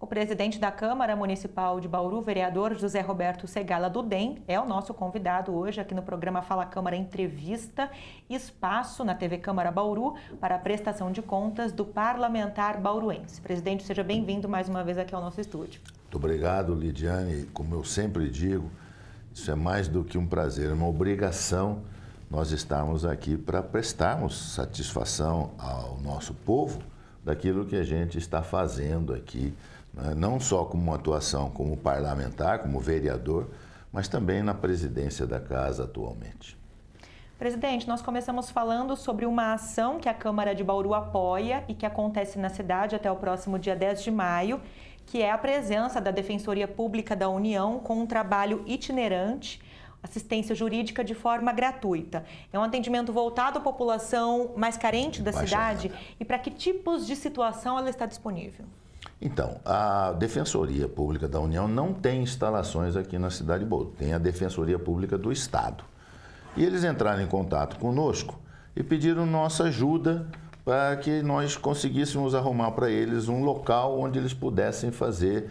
O presidente da Câmara Municipal de Bauru, vereador José Roberto Segala do DEM, é o nosso convidado hoje aqui no programa Fala Câmara Entrevista, espaço na TV Câmara Bauru para a prestação de contas do parlamentar bauruense. Presidente, seja bem-vindo mais uma vez aqui ao nosso estúdio. Muito obrigado, Lidiane. Como eu sempre digo, isso é mais do que um prazer, é uma obrigação nós estarmos aqui para prestarmos satisfação ao nosso povo daquilo que a gente está fazendo aqui, né? Não só como uma atuação como parlamentar, como vereador, mas também na presidência da casa atualmente. Presidente, nós começamos falando sobre uma ação que a Câmara de Bauru apoia e que acontece na cidade até o próximo dia 10 de maio, que é a presença da Defensoria Pública da União com um trabalho itinerante, assistência jurídica de forma gratuita. É um atendimento voltado à população mais carente da cidade e para que tipos de situação ela está disponível? Então, a Defensoria Pública da União não tem instalações aqui na cidade de Bauru, tem a Defensoria Pública do Estado. E eles entraram em contato conosco e pediram nossa ajuda para que nós conseguíssemos arrumar para eles um local onde eles pudessem fazer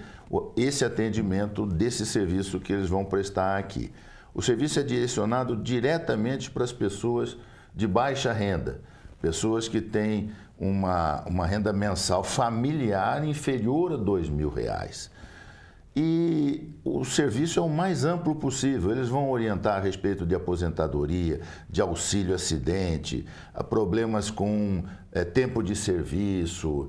esse atendimento desse serviço que eles vão prestar aqui. O serviço é direcionado diretamente para as pessoas de baixa renda, pessoas que têm uma renda mensal familiar inferior a R$2.000. E o serviço é o mais amplo possível. Eles vão orientar a respeito de aposentadoria, de auxílio acidente, a problemas com tempo de serviço,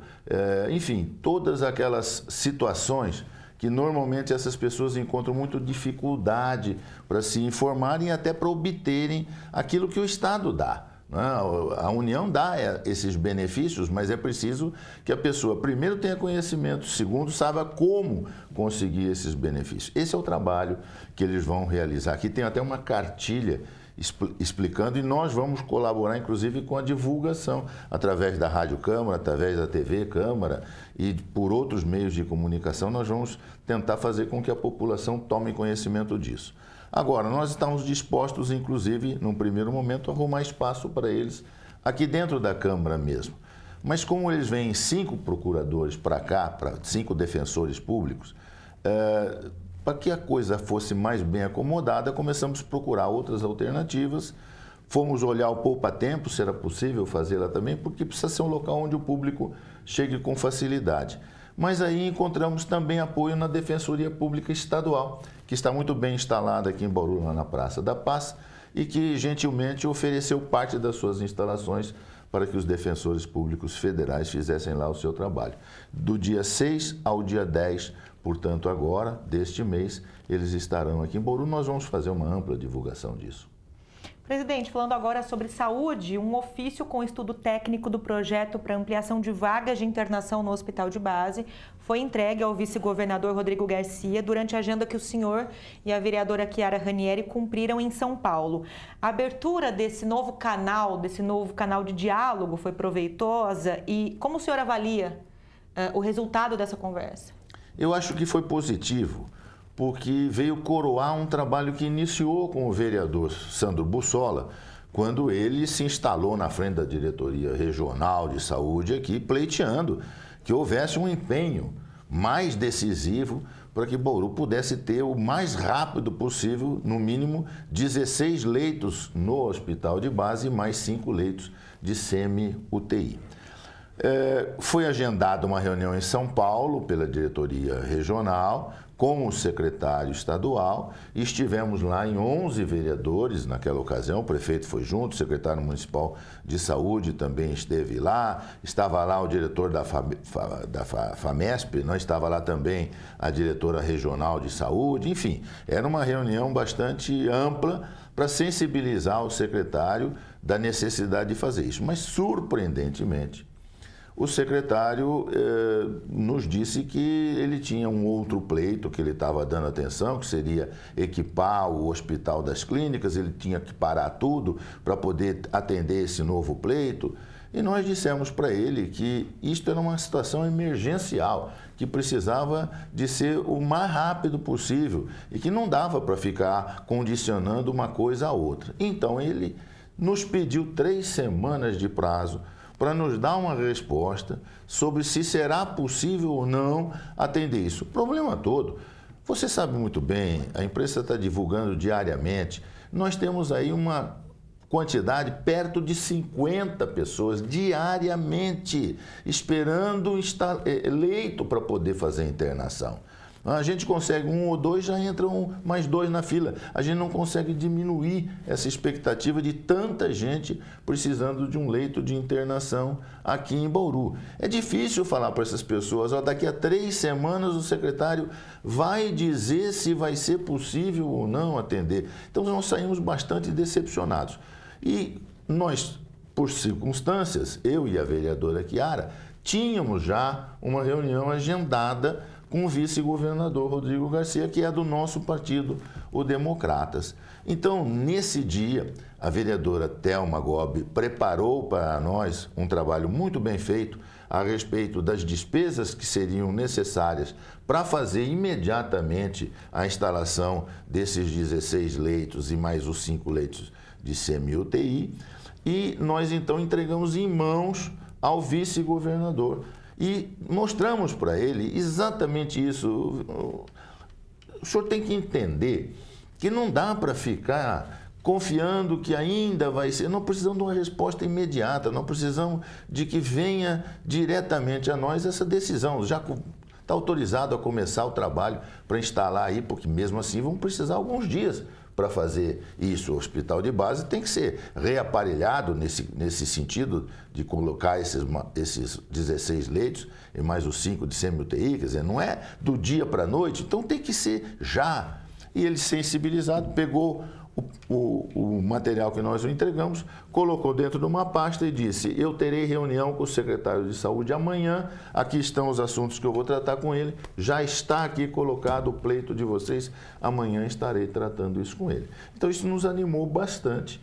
enfim, todas aquelas situações que normalmente essas pessoas encontram muita dificuldade para se informarem e até para obterem aquilo que o Estado dá. A União dá esses benefícios, mas é preciso que a pessoa, primeiro, tenha conhecimento, segundo, saiba como conseguir esses benefícios. Esse é o trabalho que eles vão realizar. Aqui tem até uma cartilha explicando e nós vamos colaborar, inclusive, com a divulgação através da Rádio Câmara, através da TV Câmara e por outros meios de comunicação. Nós vamos tentar fazer com que a população tome conhecimento disso. Agora, nós estamos dispostos, inclusive, num primeiro momento, a arrumar espaço para eles aqui dentro da Câmara mesmo. Mas como eles vêm 5 procuradores para cá, para 5 defensores públicos, para que a coisa fosse mais bem acomodada, começamos a procurar outras alternativas. Fomos olhar o poupa-tempo, se era possível fazê-la também, porque precisa ser um local onde o público chegue com facilidade. Mas aí encontramos também apoio na Defensoria Pública Estadual, que está muito bem instalada aqui em Bauru, lá na Praça da Paz, e que gentilmente ofereceu parte das suas instalações para que os defensores públicos federais fizessem lá o seu trabalho. Do dia 6 ao dia 10, portanto agora, deste mês, eles estarão aqui em Bauru. Nós vamos fazer uma ampla divulgação disso. Presidente, falando agora sobre saúde, um ofício com estudo técnico do projeto para ampliação de vagas de internação no Hospital de Base foi entregue ao vice-governador Rodrigo Garcia durante a agenda que o senhor e a vereadora Chiara Ranieri cumpriram em São Paulo. A abertura desse novo canal de diálogo foi proveitosa e como o senhor avalia o resultado dessa conversa? Eu acho que foi positivo, porque veio coroar um trabalho que iniciou com o vereador Sandro Bussola, quando ele se instalou na frente da Diretoria Regional de Saúde aqui, pleiteando que houvesse um empenho mais decisivo para que Bauru pudesse ter o mais rápido possível, no mínimo, 16 leitos no Hospital de Base e mais 5 leitos de semi-UTI. Foi agendada uma reunião em São Paulo pela diretoria regional com o secretário estadual e estivemos lá em 11 vereadores naquela ocasião. O prefeito foi junto, o secretário municipal de saúde também esteve lá, estava lá o diretor da FAMESP, não estava lá também a diretora regional de saúde, enfim, era uma reunião bastante ampla para sensibilizar o secretário da necessidade de fazer isso. Mas, surpreendentemente, o secretário nos disse que ele tinha um outro pleito que ele estava dando atenção, que seria equipar o Hospital das Clínicas, ele tinha que parar tudo para poder atender esse novo pleito. E nós dissemos para ele que isto era uma situação emergencial, que precisava de ser o mais rápido possível e que não dava para ficar condicionando uma coisa à outra. Então ele nos pediu 3 semanas de prazo para nos dar uma resposta sobre se será possível ou não atender isso. O problema todo, você sabe muito bem, a imprensa está divulgando diariamente, nós temos aí uma quantidade perto de 50 pessoas diariamente esperando leito para poder fazer a internação. A gente consegue 1 ou 2, já entram mais 2 na fila. A gente não consegue diminuir essa expectativa de tanta gente precisando de um leito de internação aqui em Bauru. É difícil falar para essas pessoas, daqui a 3 semanas o secretário vai dizer se vai ser possível ou não atender. Então nós saímos bastante decepcionados. E nós, por circunstâncias, eu e a vereadora Chiara, tínhamos já uma reunião agendada com o vice-governador Rodrigo Garcia, que é do nosso partido, o Democratas. Então, nesse dia, a vereadora Thelma Gobi preparou para nós um trabalho muito bem feito a respeito das despesas que seriam necessárias para fazer imediatamente a instalação desses 16 leitos e mais os 5 leitos de semi-UTI. E nós, então, entregamos em mãos ao vice-governador e mostramos para ele exatamente isso. O senhor tem que entender que não dá para ficar confiando que ainda vai ser. Não precisamos de uma resposta imediata, não precisamos de que venha diretamente a nós essa decisão. Já está autorizado a começar o trabalho para instalar aí, porque mesmo assim vamos precisar alguns dias para fazer isso. O hospital de base tem que ser reaparelhado nesse sentido de colocar esses 16 leitos e mais os 5 de semi-UTI, quer dizer, não é do dia para a noite, então tem que ser já. E ele, sensibilizado, pegou o material que nós entregamos, colocou dentro de uma pasta e disse: eu terei reunião com o secretário de saúde amanhã, aqui estão os assuntos que eu vou tratar com ele, já está aqui colocado o pleito de vocês, amanhã estarei tratando isso com ele. Então isso nos animou bastante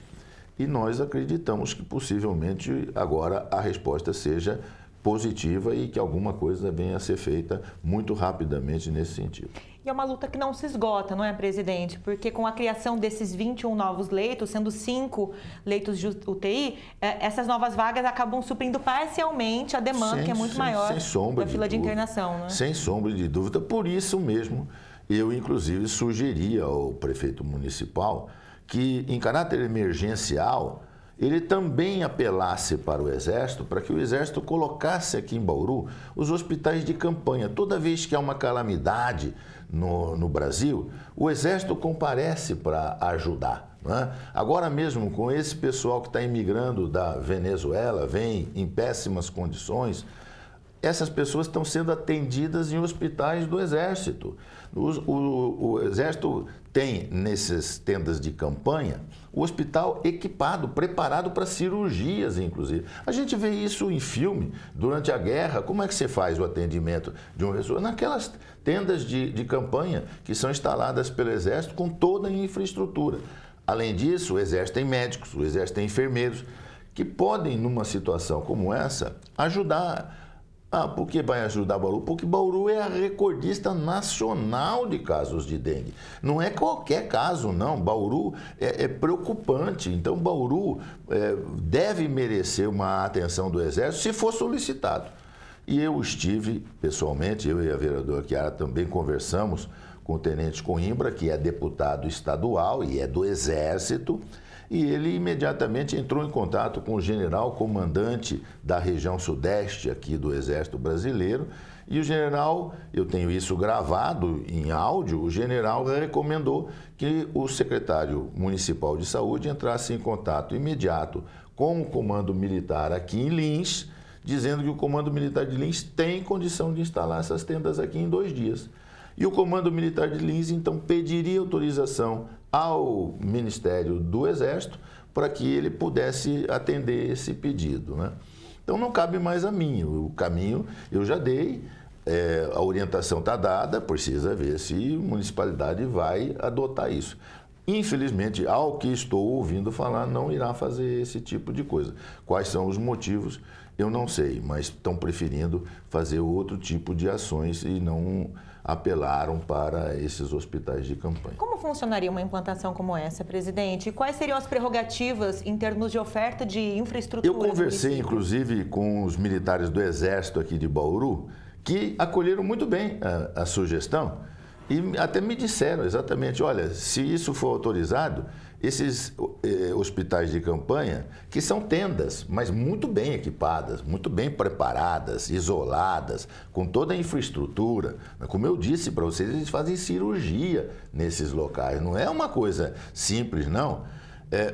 e nós acreditamos que possivelmente agora a resposta seja positiva e que alguma coisa venha a ser feita muito rapidamente nesse sentido. E é uma luta que não se esgota, não é, presidente? Porque com a criação desses 21 novos leitos, sendo 5 leitos de UTI, essas novas vagas acabam suprindo parcialmente a demanda, que é muito maior da fila de internação, né? Sem sombra de dúvida. Por isso mesmo, eu inclusive sugeria ao prefeito municipal que, em caráter emergencial, ele também apelasse para o Exército, para que o Exército colocasse aqui em Bauru os hospitais de campanha. Toda vez que há uma calamidade no Brasil, o Exército comparece para ajudar. Né? Agora mesmo, com esse pessoal que está imigrando da Venezuela, vem em péssimas condições, essas pessoas estão sendo atendidas em hospitais do Exército. O Exército tem, nessas tendas de campanha, o hospital equipado, preparado para cirurgias, inclusive. A gente vê isso em filme, durante a guerra. Como é que você faz o atendimento de uma pessoa? Naquelas tendas de campanha que são instaladas pelo Exército com toda a infraestrutura. Além disso, o Exército tem médicos, o Exército tem enfermeiros, que podem, numa situação como essa, ajudar. Por que vai ajudar Bauru? Porque Bauru é a recordista nacional de casos de dengue. Não é qualquer caso, não. Bauru é preocupante. Então, Bauru deve merecer uma atenção do Exército se for solicitado. E eu estive, pessoalmente, eu e a vereadora Chiara também conversamos com o tenente Coimbra, que é deputado estadual e é do Exército, e ele imediatamente entrou em contato com o general comandante da região sudeste aqui do Exército Brasileiro, e o general, eu tenho isso gravado em áudio, o general recomendou que o secretário municipal de saúde entrasse em contato imediato com o comando militar aqui em Lins, dizendo que o comando militar de Lins tem condição de instalar essas tendas aqui em 2 dias. E o comando militar de Lins, então, pediria autorização ao Ministério do Exército para que ele pudesse atender esse pedido, né? Então, não cabe mais a mim. O caminho eu já dei, a orientação está dada, precisa ver se a municipalidade vai adotar isso. Infelizmente, ao que estou ouvindo falar, não irá fazer esse tipo de coisa. Quais são os motivos, eu não sei, mas estão preferindo fazer outro tipo de ações e não apelaram para esses hospitais de campanha. Como funcionaria uma implantação como essa, presidente? E quais seriam as prerrogativas em termos de oferta de infraestrutura? Eu conversei, inclusive, com os militares do Exército aqui de Bauru, que acolheram muito bem a sugestão e até me disseram exatamente, olha, se isso for autorizado, esses hospitais de campanha, que são tendas, mas muito bem equipadas, muito bem preparadas, isoladas, com toda a infraestrutura. Como eu disse para vocês, eles fazem cirurgia nesses locais. Não é uma coisa simples, não.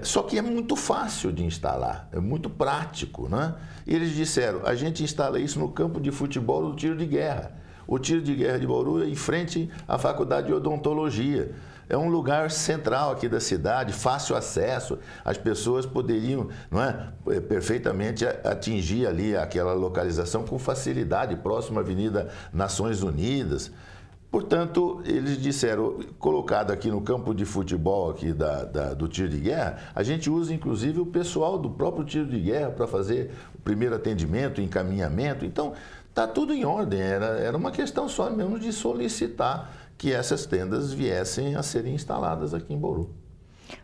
Só que é muito fácil de instalar, é muito prático, né? E eles disseram, a gente instala isso no campo de futebol do tiro de guerra. O tiro de guerra de Bauru é em frente à Faculdade de Odontologia. É um lugar central aqui da cidade, fácil acesso. As pessoas poderiam, não é, perfeitamente atingir ali aquela localização com facilidade, próximo à Avenida Nações Unidas. Portanto, eles disseram, colocado aqui no campo de futebol aqui do tiro de guerra, a gente usa inclusive o pessoal do próprio tiro de guerra para fazer o primeiro atendimento, o encaminhamento. Então, está tudo em ordem, era uma questão só mesmo de solicitar que essas tendas viessem a serem instaladas aqui em Bauru.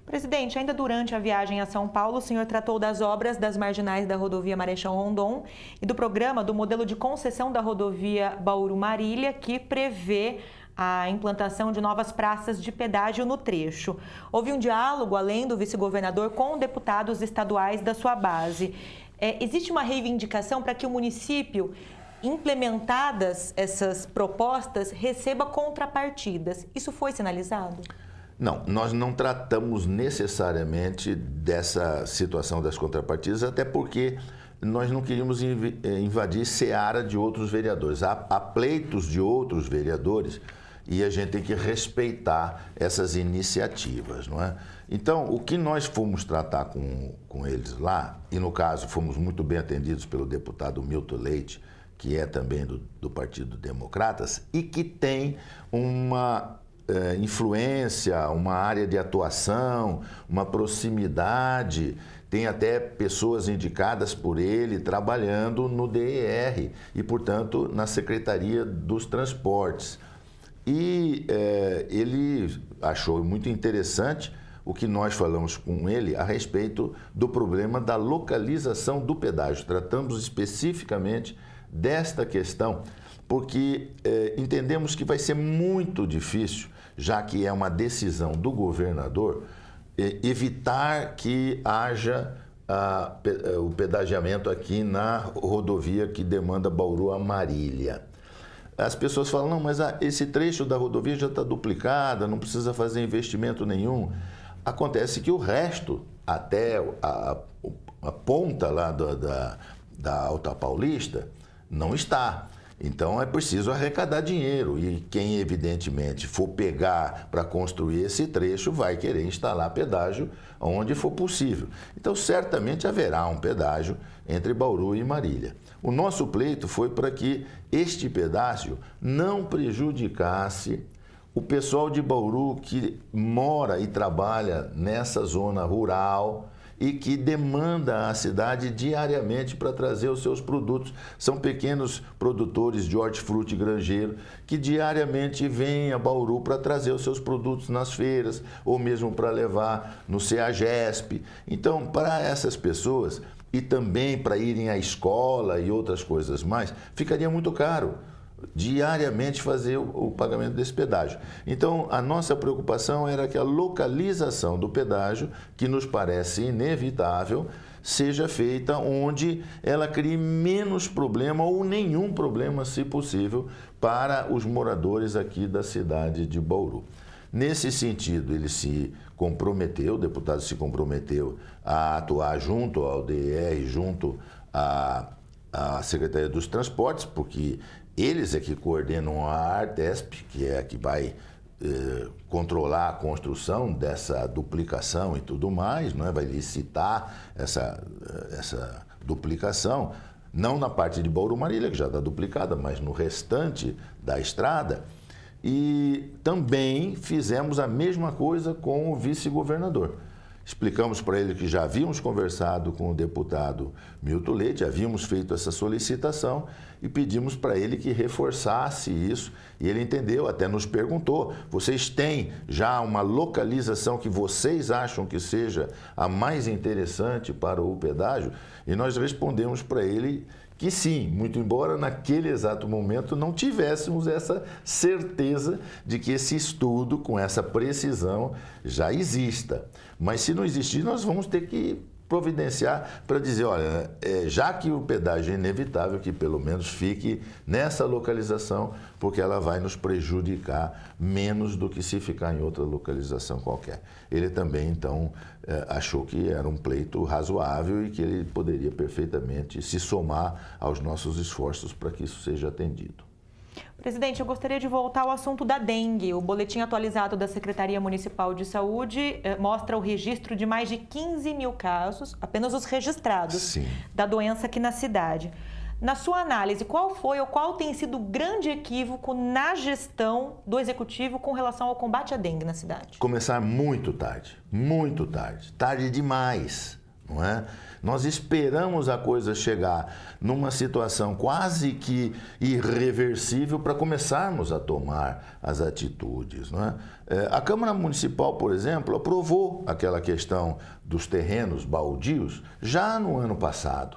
Presidente, ainda durante a viagem a São Paulo, o senhor tratou das obras das marginais da rodovia Marechal Rondon e do programa do modelo de concessão da rodovia Bauru-Marília, que prevê a implantação de novas praças de pedágio no trecho. Houve um diálogo, além do vice-governador, com deputados estaduais da sua base. Existe uma reivindicação para que o município, implementadas essas propostas, receba contrapartidas. Isso foi sinalizado? Não, nós não tratamos necessariamente dessa situação das contrapartidas, até porque nós não queríamos invadir seara de outros vereadores. Há pleitos de outros vereadores e a gente tem que respeitar essas iniciativas, não é? Então, o que nós fomos tratar com eles lá, e no caso fomos muito bem atendidos pelo deputado Milton Leite, que é também do Partido Democratas, e que tem uma influência, uma área de atuação, uma proximidade, tem até pessoas indicadas por ele trabalhando no DER e, portanto, na Secretaria dos Transportes. E ele achou muito interessante o que nós falamos com ele a respeito do problema da localização do pedágio. Tratamos especificamente desta questão, porque entendemos que vai ser muito difícil, já que é uma decisão do governador, evitar que haja o pedagiamento aqui na rodovia que demanda Bauru a Marília. As pessoas falam, não, mas esse trecho da rodovia já está duplicada, não precisa fazer investimento nenhum. Acontece que o resto, até a ponta lá da Alta Paulista, não está. Então é preciso arrecadar dinheiro e quem evidentemente for pegar para construir esse trecho vai querer instalar pedágio onde for possível. Então certamente haverá um pedágio entre Bauru e Marília. O nosso pleito foi para que este pedágio não prejudicasse o pessoal de Bauru que mora e trabalha nessa zona rural e que demanda a cidade diariamente para trazer os seus produtos. São pequenos produtores de hortifruti granjeiro que diariamente vêm a Bauru para trazer os seus produtos nas feiras ou mesmo para levar no CEAGESP. Então, para essas pessoas e também para irem à escola e outras coisas mais, ficaria muito caro diariamente fazer o pagamento desse pedágio. Então, a nossa preocupação era que a localização do pedágio, que nos parece inevitável, seja feita onde ela crie menos problema ou nenhum problema, se possível, para os moradores aqui da cidade de Bauru. Nesse sentido, ele se comprometeu, o deputado se comprometeu a atuar junto ao DER, junto à Secretaria dos Transportes, porque eles é que coordenam a Artesp, que é a que vai controlar a construção dessa duplicação e tudo mais, não é? Vai licitar essa duplicação, não na parte de Bauru-Marília, que já está duplicada, mas no restante da estrada. e também fizemos a mesma coisa com o vice-governador. Explicamos para ele que já havíamos conversado com o deputado Milton Leite, havíamos feito essa solicitação e pedimos para ele que reforçasse isso. E ele entendeu, até nos perguntou, vocês têm já uma localização que vocês acham que seja a mais interessante para o pedágio? E nós respondemos para ele que sim, muito embora naquele exato momento não tivéssemos essa certeza de que esse estudo, com essa precisão, já exista. Mas se não existir, nós vamos ter que providenciar para dizer, olha, já que o pedágio é inevitável, que pelo menos fique nessa localização, porque ela vai nos prejudicar menos do que se ficar em outra localização qualquer. Ele também, então, achou que era um pleito razoável e que ele poderia perfeitamente se somar aos nossos esforços para que isso seja atendido. Presidente, eu gostaria de voltar ao assunto da dengue. O boletim atualizado da Secretaria Municipal de Saúde mostra o registro de mais de 15 mil casos, apenas os registrados, Sim, da doença aqui na cidade. Na sua análise, qual foi ou qual tem sido o grande equívoco na gestão do Executivo com relação ao combate à dengue na cidade? começar muito tarde, tarde demais, não é? Nós esperamos a coisa chegar numa situação quase que irreversível para começarmos a tomar as atitudes, não é? A Câmara Municipal, por exemplo, aprovou aquela questão dos terrenos baldios já no ano passado.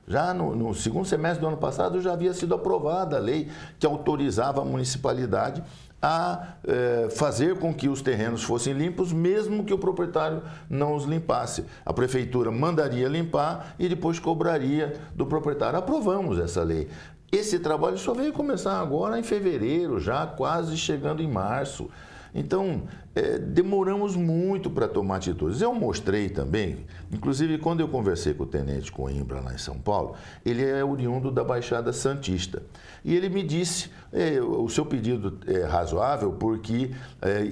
Já no segundo semestre do ano passado já havia sido aprovada a lei que autorizava a municipalidade a fazer com que os terrenos fossem limpos, mesmo que o proprietário não os limpasse. A prefeitura mandaria limpar e depois cobraria do proprietário. Aprovamos essa lei. Esse trabalho só veio começar agora em fevereiro, já quase chegando em março. Então, demoramos muito para tomar atitudes. Eu mostrei também, inclusive quando eu conversei com o tenente Coimbra lá em São Paulo, ele é oriundo da Baixada Santista. E ele me disse, o seu pedido é razoável porque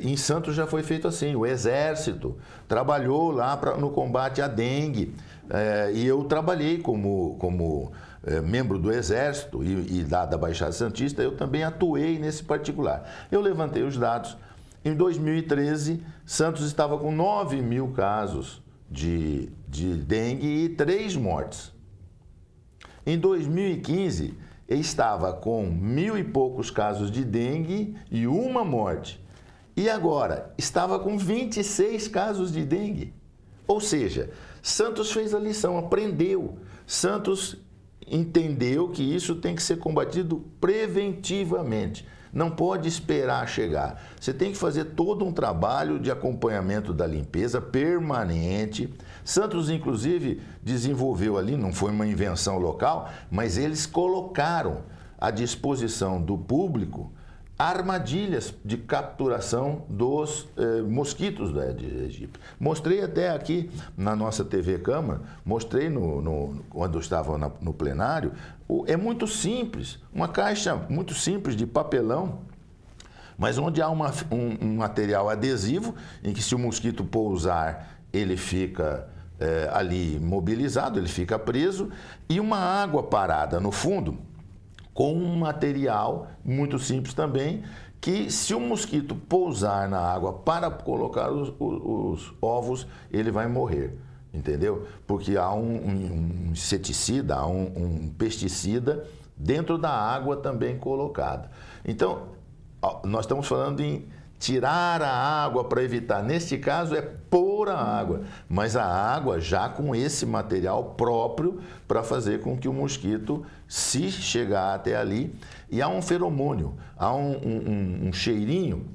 em Santos já foi feito assim, o Exército trabalhou lá no combate à dengue. E eu trabalhei como membro do Exército e da Baixada Santista, eu também atuei nesse particular. Eu levantei os dados. Em 2013, Santos estava com 9 mil casos de dengue e 3 mortes. Em 2015, estava com 1.000 e poucos casos de dengue e 1 morte. E agora, estava com 26 casos de dengue. Ou seja, Santos fez a lição, aprendeu. Santos entendeu que isso tem que ser combatido preventivamente. Não pode esperar chegar. Você tem que fazer todo um trabalho de acompanhamento da limpeza permanente. Santos, inclusive, desenvolveu ali, não foi uma invenção local, mas eles colocaram à disposição do público armadilhas de capturação dos mosquitos da Aedes aegypti. Mostrei até aqui na nossa TV Câmara, mostrei quando eu estava no plenário, é muito simples, uma caixa muito simples de papelão, mas onde há um material adesivo, em que se o mosquito pousar, ele fica ali imobilizado, ele fica preso, e uma água parada no fundo, com um material muito simples também, que se o mosquito pousar na água para colocar os ovos, ele vai morrer, entendeu? Porque há um inseticida, há um pesticida dentro da água também colocada. Então, nós estamos falando em tirar a água para evitar. Neste caso é pôr a água, mas a água já com esse material próprio para fazer com que o mosquito, se chegar até ali, e há um feromônio, há um cheirinho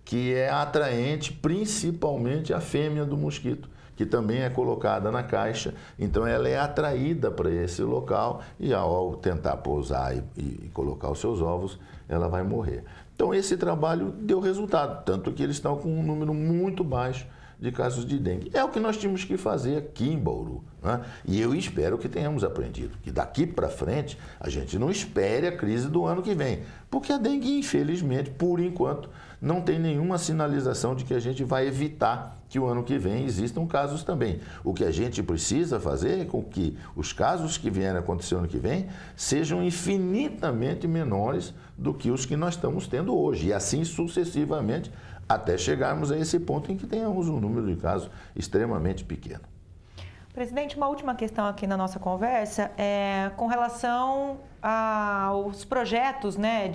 que é atraente principalmente à fêmea do mosquito, que também é colocada na caixa, então ela é atraída para esse local e ao tentar pousar e colocar os seus ovos, ela vai morrer. Então esse trabalho deu resultado, tanto que eles estão com um número muito baixo de casos de dengue. É o que nós tínhamos que fazer aqui em Bauru, né? E eu espero que tenhamos aprendido, que daqui para frente a gente não espere a crise do ano que vem, porque a dengue, infelizmente, por enquanto, não tem nenhuma sinalização de que a gente vai evitar que o ano que vem existam casos também. O que a gente precisa fazer é com que os casos que vierem a acontecer ano que vem sejam infinitamente menores do que os que nós estamos tendo hoje, e assim sucessivamente, até chegarmos a esse ponto em que tenhamos um número de casos extremamente pequeno. Presidente, uma última questão aqui na nossa conversa é com relação aos projetos, né,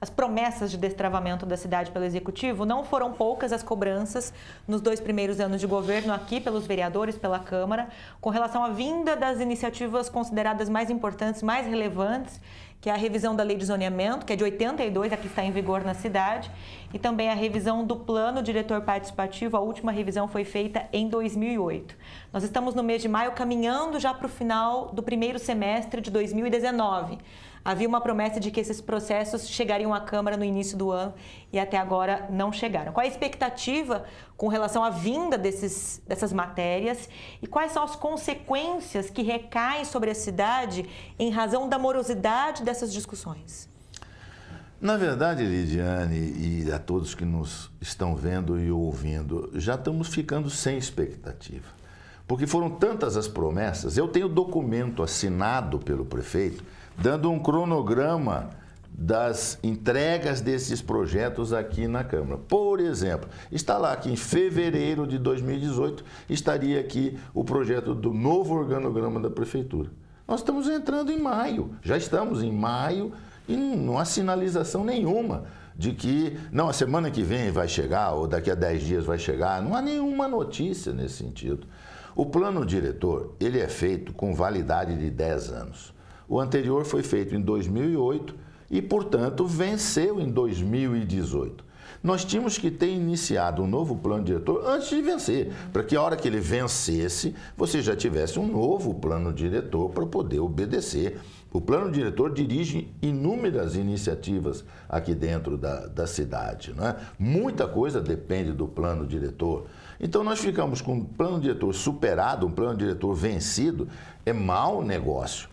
as promessas de destravamento da cidade pelo Executivo. Não foram poucas as cobranças nos 2 primeiros anos de governo aqui pelos vereadores, pela Câmara, com relação à vinda das iniciativas consideradas mais importantes, mais relevantes, que é a revisão da Lei de Zoneamento, que é de 82, a que está em vigor na cidade, e também a revisão do Plano Diretor Participativo. A última revisão foi feita em 2008. Nós estamos no mês de maio, caminhando já para o final do primeiro semestre de 2019. Havia uma promessa de que esses processos chegariam à Câmara no início do ano e até agora não chegaram. Qual a expectativa com relação à vinda dessas matérias e quais são as consequências que recaem sobre a cidade em razão da morosidade dessas discussões? Na verdade, Lidiane, e a todos que nos estão vendo e ouvindo, já estamos ficando sem expectativa. Porque foram tantas as promessas. Eu tenho documento assinado pelo prefeito dando um cronograma das entregas desses projetos aqui na Câmara. Por exemplo, está lá que em fevereiro de 2018 estaria aqui o projeto do novo organograma da Prefeitura. Nós estamos entrando em maio, já estamos em maio e não há sinalização nenhuma de que, não, a semana que vem vai chegar ou daqui a 10 dias vai chegar. Não há nenhuma notícia nesse sentido. O plano diretor, ele é feito com validade de 10 anos. O anterior foi feito em 2008 e, portanto, venceu em 2018. Nós tínhamos que ter iniciado um novo plano diretor antes de vencer, para que a hora que ele vencesse, você já tivesse um novo plano diretor para poder obedecer. O plano diretor dirige inúmeras iniciativas aqui dentro da cidade, não é? Muita coisa depende do plano diretor. Então, nós ficamos com um plano diretor superado, um plano diretor vencido, é mau negócio.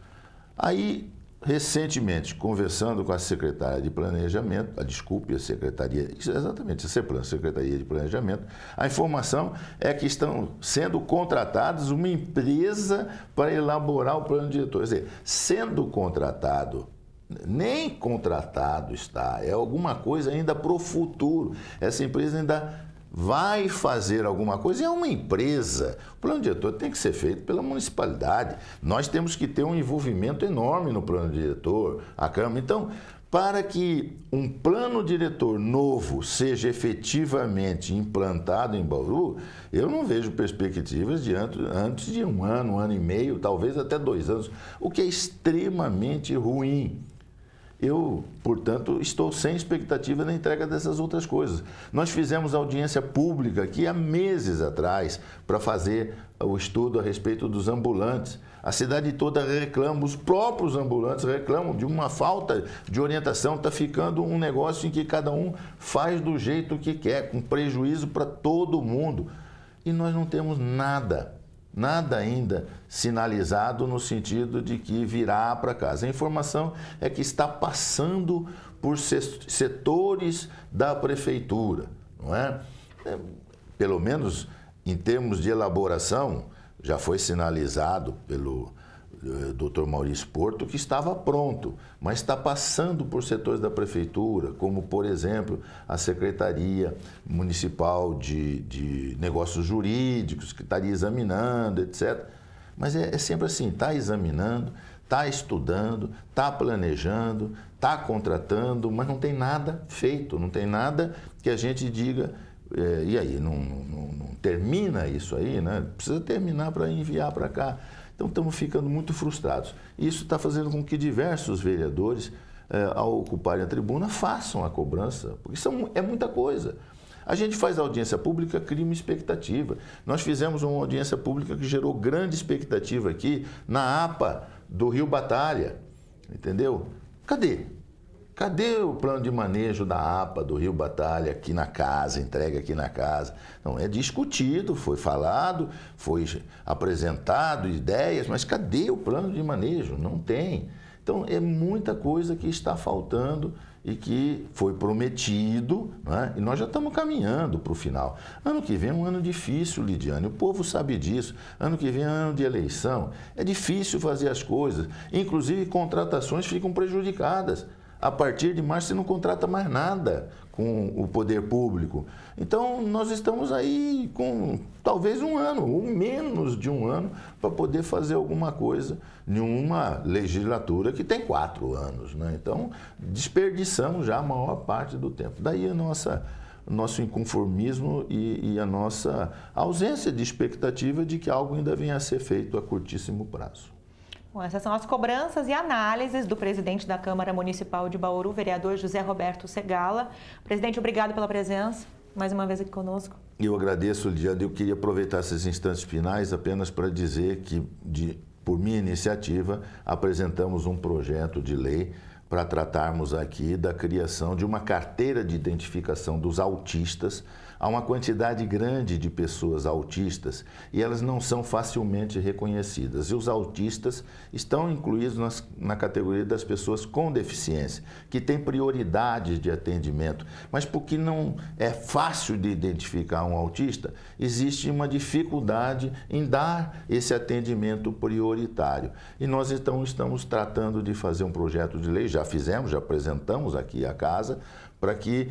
Aí, recentemente, conversando com a secretária de Planejamento, a Secretaria, exatamente, a CEPLAN, Secretaria de Planejamento, a informação é que estão sendo contratados uma empresa para elaborar o plano diretor. Quer dizer, sendo contratado, nem contratado está, é alguma coisa ainda para o futuro. Essa empresa ainda vai fazer alguma coisa, é uma empresa. O plano diretor tem que ser feito pela municipalidade. Nós temos que ter um envolvimento enorme no plano diretor, a Câmara. Então, para que um plano diretor novo seja efetivamente implantado em Bauru, eu não vejo perspectivas de antes de um ano e meio, talvez até 2 anos, o que é extremamente ruim. Eu, portanto, estou sem expectativa na entrega dessas outras coisas. Nós fizemos audiência pública aqui há meses atrás para fazer o estudo a respeito dos ambulantes. A cidade toda reclama, os próprios ambulantes reclamam de uma falta de orientação. Está ficando um negócio em que cada um faz do jeito que quer, com prejuízo para todo mundo. E nós não temos nada ainda sinalizado no sentido de que virá para casa. A informação é que está passando por setores da prefeitura, não é? Pelo menos em termos de elaboração, já foi sinalizado pelo Dr. Maurício Porto que estava pronto, mas está passando por setores da prefeitura, como, por exemplo, a Secretaria Municipal de Negócios Jurídicos, que estaria examinando, etc. Mas é sempre assim, está examinando, está estudando, está planejando, está contratando, mas não tem nada feito, não tem nada que a gente diga, e aí, não termina isso aí, né? Precisa terminar para enviar para cá. Então, estamos ficando muito frustrados. Isso está fazendo com que diversos vereadores, ao ocuparem a tribuna, façam a cobrança, porque é muita coisa. A gente faz audiência pública, cria uma expectativa. Nós fizemos uma audiência pública que gerou grande expectativa aqui na APA do Rio Batalha, entendeu? Cadê? Cadê o plano de manejo da APA, do Rio Batalha, aqui na casa, entregue aqui na casa? Não, é discutido, foi falado, foi apresentado ideias, mas cadê o plano de manejo? Não tem. Então, é muita coisa que está faltando e que foi prometido, né? E nós já estamos caminhando para o final. Ano que vem é um ano difícil, Lidiane, o povo sabe disso. Ano que vem é ano de eleição, é difícil fazer as coisas. Inclusive, contratações ficam prejudicadas. A partir de março, você não contrata mais nada com o poder público. Então, nós estamos aí com talvez um ano, ou menos de um ano, para poder fazer alguma coisa em uma legislatura que tem 4 anos, né? Então, desperdiçamos já a maior parte do tempo. Daí nosso inconformismo e a nossa ausência de expectativa de que algo ainda venha a ser feito a curtíssimo prazo. Bom, essas são as cobranças e análises do presidente da Câmara Municipal de Bauru, vereador José Roberto Segala. Presidente, obrigado pela presença, mais uma vez aqui conosco. Eu agradeço, Lidiane. Eu queria aproveitar esses instantes finais apenas para dizer que, por minha iniciativa, apresentamos um projeto de lei para tratarmos aqui da criação de uma carteira de identificação dos autistas. Há uma quantidade grande de pessoas autistas e elas não são facilmente reconhecidas. E os autistas estão incluídos na categoria das pessoas com deficiência, que têm prioridade de atendimento. Mas porque não é fácil de identificar um autista, existe uma dificuldade em dar esse atendimento prioritário. E nós então estamos tratando de fazer um projeto de lei, já fizemos, já apresentamos aqui à casa, para que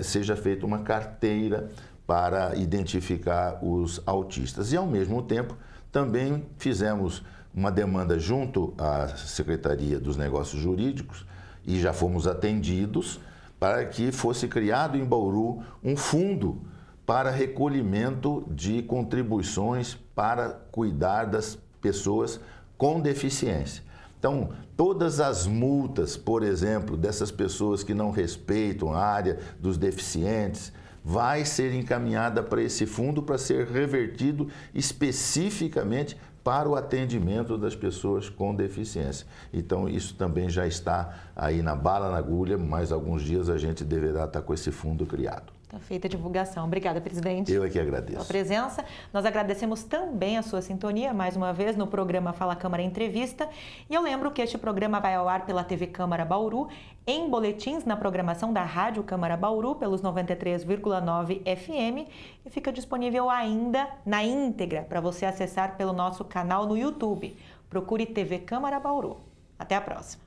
seja feita uma carteira para identificar os autistas. E, ao mesmo tempo, também fizemos uma demanda junto à Secretaria dos Negócios Jurídicos e já fomos atendidos para que fosse criado em Bauru um fundo para recolhimento de contribuições para cuidar das pessoas com deficiência. Então, todas as multas, por exemplo, dessas pessoas que não respeitam a área dos deficientes, vai ser encaminhada para esse fundo para ser revertido especificamente para o atendimento das pessoas com deficiência. Então, isso também já está aí na bala na agulha, mais alguns dias a gente deverá estar com esse fundo criado. Está feita a divulgação. Obrigada, presidente. Eu é que agradeço. Pela presença. Nós agradecemos também a sua sintonia, mais uma vez, no programa Fala Câmara Entrevista. E eu lembro que este programa vai ao ar pela TV Câmara Bauru, em boletins na programação da Rádio Câmara Bauru, pelos 93,9 FM, e fica disponível ainda na íntegra para você acessar pelo nosso canal no YouTube. Procure TV Câmara Bauru. Até a próxima.